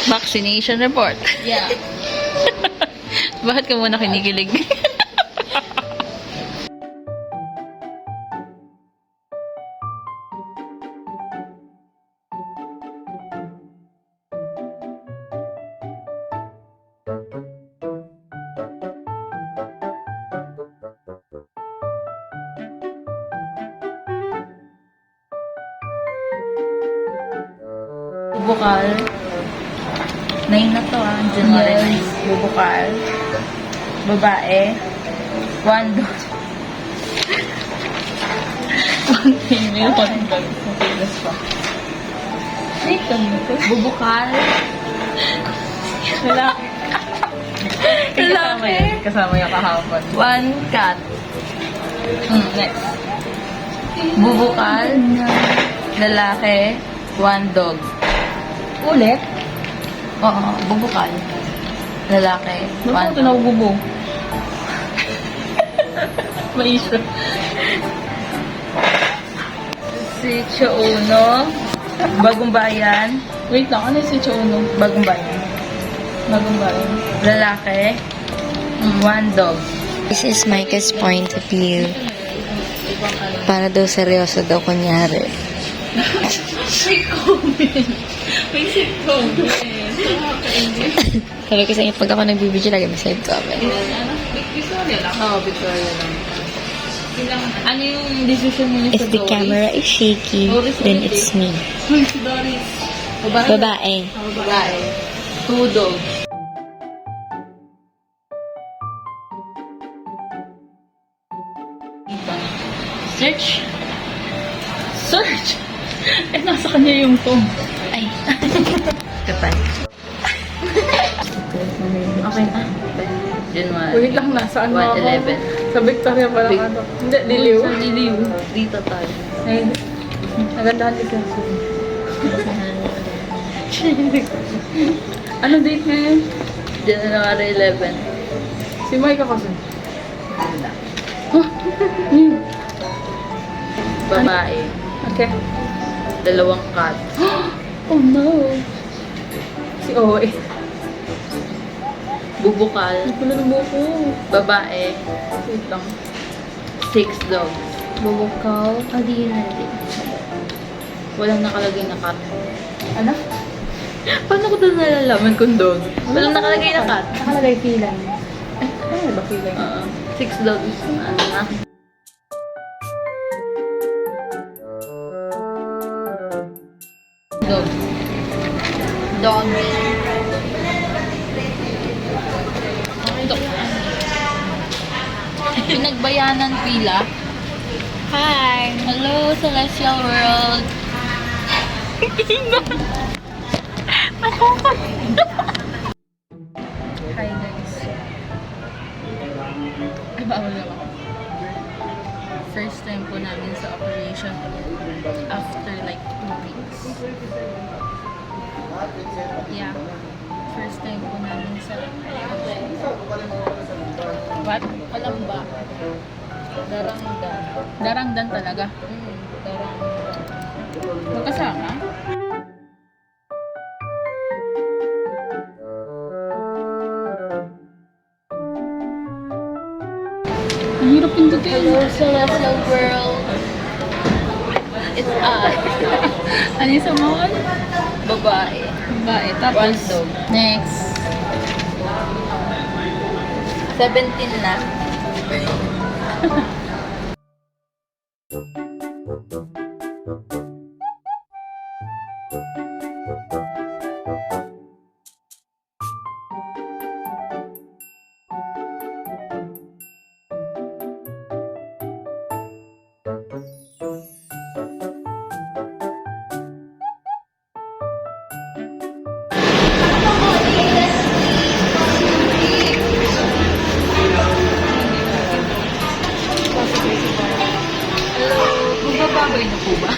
Vaccination report. Yeah. Bakit ka muna kinikilig? Bubukal. 9 na to January. Yes. Bubukal. Babae. $1. Female, $1. Matigas pa. Wait, bubukal. Lalaki. Lalaki. Kasama yung kahapon. 1 cat. Next. Bubukal. Lalaki. 1 dog. Ulit? Oo, bubukal. Lalaki. Bakit 1 ito dog. nakububong? Maisip. Si Chouno. Bagong bayan. Wait lang, ano si Chono? Bagong bayan. Bagong bayan. Lalaki. 1 dog. This is Micah's point of view. Para daw seryoso daw kunyari. May comment. May sip comment. Sabi ko sa inyo, pag ako nagbibideo, lagi may side comment. Victoria lang. Oo, Victoria lang. Ano yung decision mo If the camera is shaky, then it's me. Uy, si Doris. Babae. Babae. 2 dog. Search. Search. Eh, nasa kanya yung phone. Ay. Kapal. Okay na. January. Wait lang, nasaan mo ako? 111. Sa Victoria pa lang ano. Hindi, Diliw. Sa Diliw. Dito tayo. Ay, nagandahan din ka. Ano date ngayon? January 11. Si Micah kasi. Ganda. Huh? Babae. Okay. 2 cat. Oh no. Si Owe. Bubukal. Hindi ko na nabuko. Babae. Wait lang. 6 dogs. Bubukal. Hindi na natin. Walang nakalagay na cat. Ano? Paano ko doon nalalaman kung dog? Walang nakalagay na cat. Nakalagay feeling. Ano ba feeling? 6 dogs. Ano na? Dog. Dog. Ito. Pinagbayanan pila. Hi! Hello, Celestial World. Hi guys. Ay, bawal naman. First time po namin sa operation after like 2 weeks. Yeah. First time po namin sa what? Alam ba? Darangdan. Darangdan talaga. Darangdan. Magkasama? Ang hirap pindutin. Hello, Celestial World. It's us. Ano yung sa mall? Babae. Babae. Tapos, 1 dog. next. 17 na. Magbababoy na po ba?